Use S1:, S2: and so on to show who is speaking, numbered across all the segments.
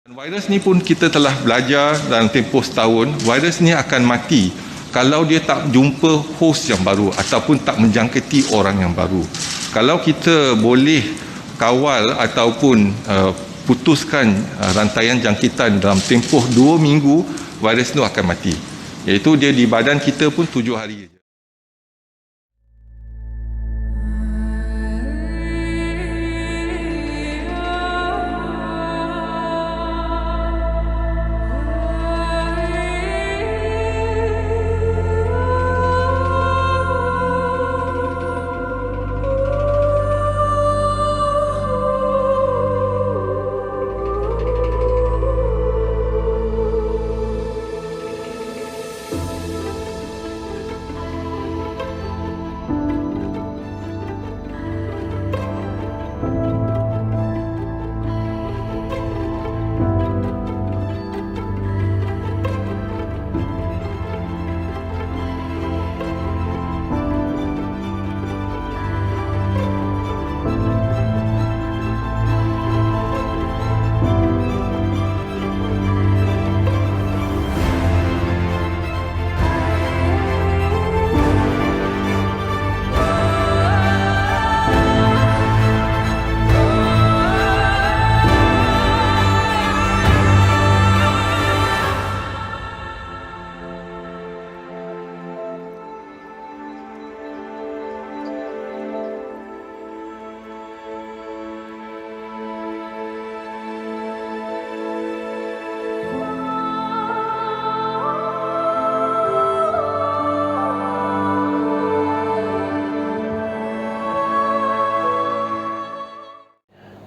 S1: Virus ni pun kita telah belajar dalam tempoh setahun, virus ni akan mati kalau dia tak jumpa host yang baru ataupun tak menjangkiti orang yang baru. Kalau kita boleh kawal ataupun putuskan rantaian jangkitan dalam tempoh 2 minggu, virus tu akan mati. Iaitu dia di badan kita pun 7 hari.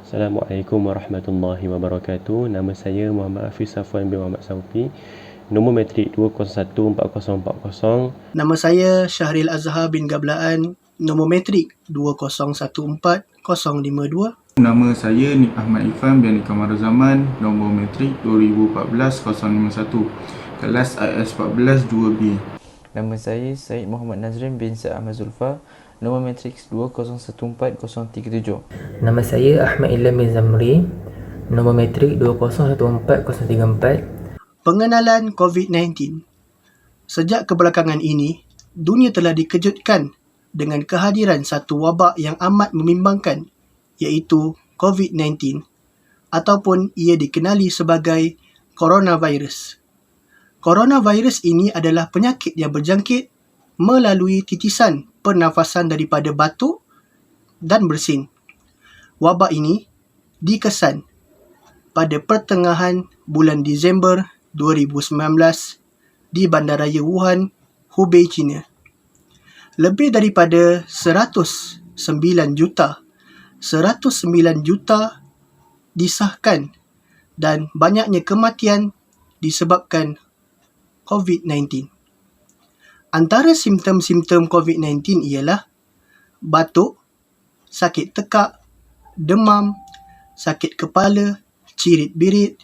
S2: Assalamualaikum warahmatullahi wabarakatuh. Nama saya Muhammad Hafiz Safwan bin Muhammad Saufi. Nombor matrik 2014040.
S3: Nama saya Syahril Azhar bin Gablaan. Nombor matrik 2014052.
S4: Nama saya Nik Ahmad Ifan bin Kamaruzaman. Nombor matrik 2014-051. Kelas IS14 2B.
S5: Nama saya Syed Muhammad Nazrin bin Syed Ahmad Zulfa. Nombor matriks 2014037.
S6: Nama saya Ahmad Ilham bin Zamri. Nombor matrik 2014034.
S3: Pengenalan COVID-19. Sejak kebelakangan ini, dunia telah dikejutkan dengan kehadiran satu wabak yang amat membimbangkan, iaitu COVID-19 ataupun ia dikenali sebagai coronavirus. Coronavirus ini adalah penyakit yang berjangkit melalui titisan pernafasan daripada batuk dan bersin. Wabak ini dikesan pada pertengahan bulan Disember 2019 di Bandaraya Wuhan, Hubei, China. Lebih daripada 109 juta disahkan dan banyaknya kematian disebabkan COVID-19. Antara simptom-simptom COVID-19 ialah batuk, sakit tekak, demam, sakit kepala, cirit-birit,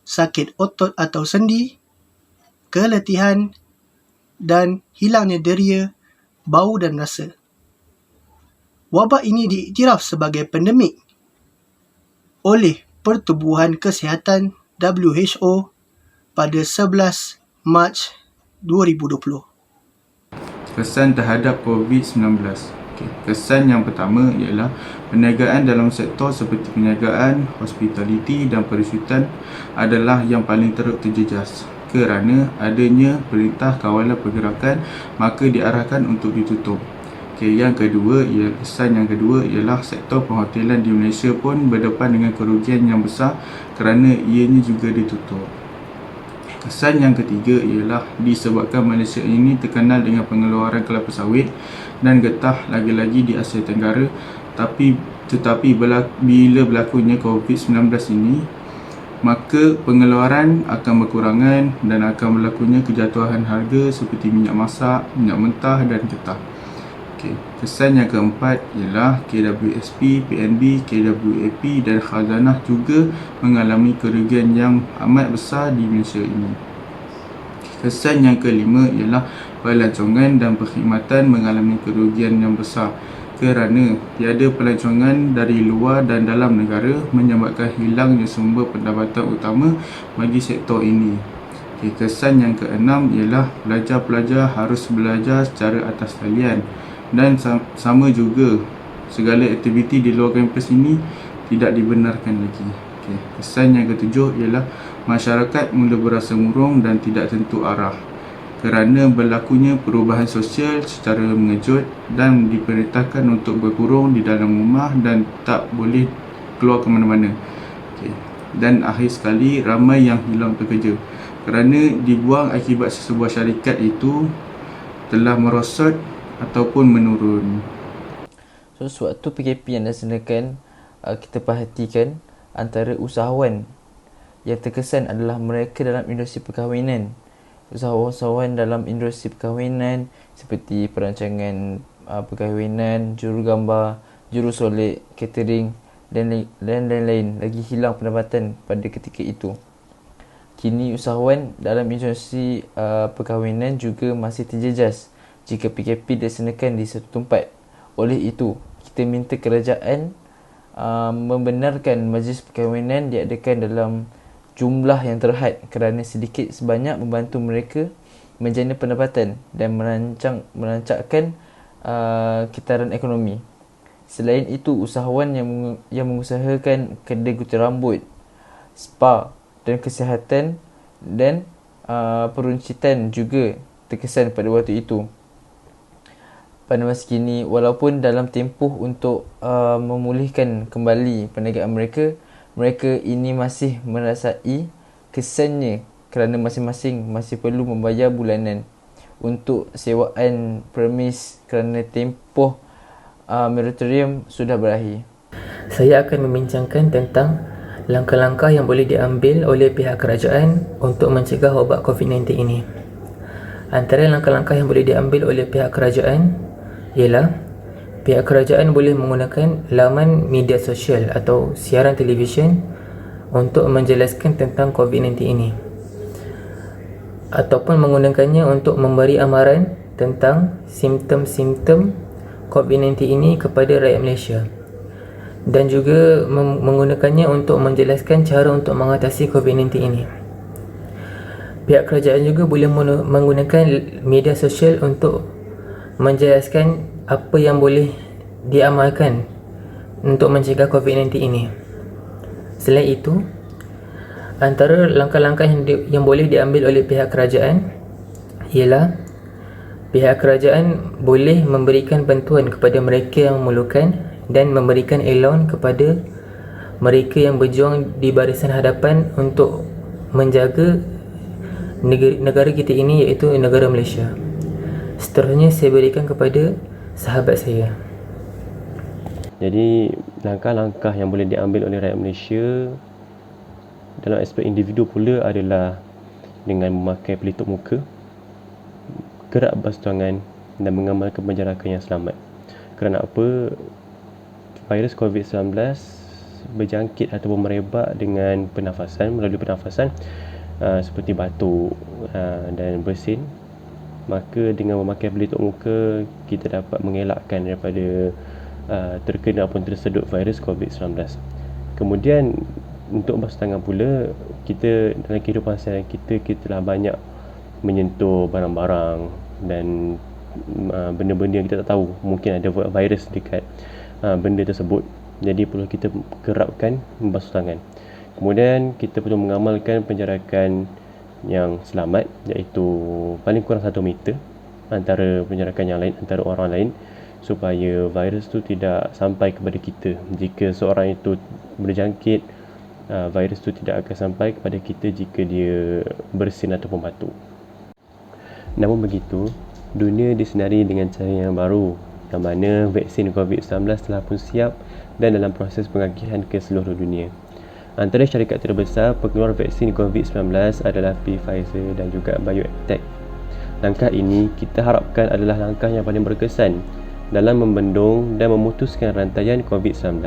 S3: sakit otot atau sendi, keletihan dan hilangnya deria, bau dan rasa. Wabak ini diiktiraf sebagai pandemik oleh Pertubuhan Kesihatan WHO pada 11 Mac 2020.
S4: Kesan terhadap COVID-19. Kesan yang pertama ialah perniagaan dalam sektor seperti perniagaan, hospitality dan perisyutan adalah yang paling teruk terjejas kerana adanya perintah kawalan pergerakan, maka diarahkan untuk ditutup. Kesan yang kedua ialah sektor perhotelan di Malaysia pun berdepan dengan kerugian yang besar kerana ianya juga ditutup. Kesan yang ketiga ialah disebabkan Malaysia ini terkenal dengan pengeluaran kelapa sawit dan getah lagi-lagi di Asia Tenggara, tetapi bila berlakunya COVID-19 ini, maka pengeluaran akan berkurangan dan akan berlakunya kejatuhan harga seperti minyak masak, minyak mentah dan getah. Kesan yang keempat ialah KWSP, PNB, KWAP dan Khazanah juga mengalami kerugian yang amat besar di Malaysia ini. Kesan yang kelima ialah pelancongan dan perkhidmatan mengalami kerugian yang besar kerana tiada pelancongan dari luar dan dalam negara menyebabkan hilangnya sumber pendapatan utama bagi sektor ini. Kesan yang keenam ialah pelajar-pelajar harus belajar secara atas talian dan sama juga segala aktiviti di luar kampus ini tidak dibenarkan lagi. Kesan yang ketujuh ialah masyarakat mula berasa murung dan tidak tentu arah kerana berlakunya perubahan sosial secara mengejut dan diperintahkan untuk berkurung di dalam rumah dan tak boleh keluar ke mana-mana. Dan akhir sekali, ramai yang hilang pekerja kerana dibuang akibat sebuah syarikat itu telah merosot ataupun menurun.
S5: So sewaktu PKP yang dilaksanakan, kita perhatikan antara usahawan yang terkesan adalah mereka dalam industri perkahwinan. Usahawan dalam industri perkahwinan seperti perancangan perkahwinan, jurugambar, jurusolek, catering dan lain-lain lagi hilang pendapatan pada ketika itu. Kini usahawan dalam industri perkahwinan juga masih terjejas jika PKP dilaksanakan di satu tempat. Oleh itu, kita minta kerajaan membenarkan majlis perkahwinan diadakan dalam jumlah yang terhad kerana sedikit sebanyak membantu mereka menjana pendapatan dan merancangkan kitaran ekonomi. Selain itu, usahawan yang mengusahakan kedai gunting rambut, spa dan kesihatan dan peruncitan juga terkesan pada waktu itu. Pada masa kini, walaupun dalam tempoh untuk memulihkan kembali perniagaan mereka ini masih merasai kesannya kerana masing-masing masih perlu membayar bulanan untuk sewaan premis kerana tempoh moratorium sudah berakhir.
S6: Saya akan membincangkan tentang langkah-langkah yang boleh diambil oleh pihak kerajaan untuk mencegah wabak COVID-19 ini. Antara langkah-langkah yang boleh diambil oleh pihak kerajaan ialah pihak kerajaan boleh menggunakan laman media sosial atau siaran televisyen untuk menjelaskan tentang COVID-19 ini, ataupun menggunakannya untuk memberi amaran tentang simptom-simptom COVID-19 ini kepada rakyat Malaysia, dan juga menggunakannya untuk menjelaskan cara untuk mengatasi COVID-19 ini. Pihak kerajaan juga boleh menggunakan media sosial untuk menjelaskan apa yang boleh diamalkan untuk mencegah COVID-19 ini. Selain itu, antara langkah-langkah yang boleh diambil oleh pihak kerajaan ialah pihak kerajaan boleh memberikan bantuan kepada mereka yang memerlukan dan memberikan allowance kepada mereka yang berjuang di barisan hadapan untuk menjaga negara kita ini, iaitu negara Malaysia. Seterusnya saya berikan kepada sahabat saya.
S2: Jadi langkah-langkah yang boleh diambil oleh rakyat Malaysia dalam aspek individu pula adalah dengan memakai pelitup muka, gerak basuh tangan dan mengamalkan penjarakan yang selamat. Kerana apa? Virus COVID-19 berjangkit ataupun merebak dengan melalui pernafasan seperti batuk dan bersin. Maka dengan memakai pelitup muka, kita dapat mengelakkan daripada terkena ataupun tersedut virus COVID-19. Kemudian untuk basuh tangan pula, kita dalam kehidupan seharian kita telah banyak menyentuh barang-barang dan benda-benda yang kita tak tahu, mungkin ada virus dekat benda tersebut. Jadi perlu kita kerapkan membasuh tangan. Kemudian kita perlu mengamalkan penjarakan yang selamat, iaitu paling kurang 1 meter antara penjarakan yang lain, antara orang lain, supaya virus tu tidak sampai kepada kita. Jika seorang itu berjangkit, virus tu tidak akan sampai kepada kita jika dia bersin ataupun batuk. Namun begitu, dunia disenari dengan cara yang baru, yang mana vaksin COVID-19 telah pun siap dan dalam proses pengagihan ke seluruh dunia. Antara syarikat terbesar pengeluar vaksin COVID-19 adalah Pfizer dan juga BioNTech. Langkah ini kita harapkan adalah langkah yang paling berkesan dalam membendung dan memutuskan rantaian COVID-19.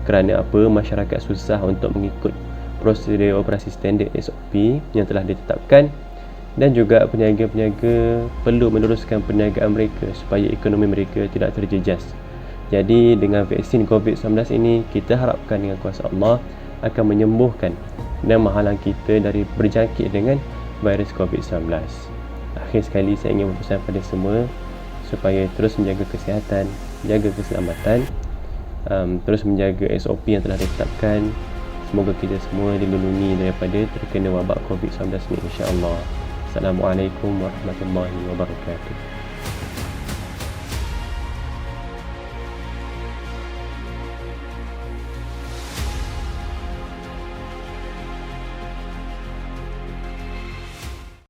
S2: Kerana apa? Masyarakat susah untuk mengikut prosedur operasi standard SOP yang telah ditetapkan, dan juga peniaga-peniaga perlu meneruskan perniagaan mereka supaya ekonomi mereka tidak terjejas. Jadi dengan vaksin COVID-19 ini, kita harapkan dengan kuasa Allah akan menyembuhkan dan menghalang kita dari berjangkit dengan virus COVID-19. Akhir sekali saya ingin berpesan pada semua supaya terus menjaga kesihatan, jaga keselamatan, terus menjaga SOP yang telah ditetapkan. Semoga kita semua dilindungi daripada terkena wabak COVID-19 ni, insya-Allah. Assalamualaikum warahmatullahi wabarakatuh.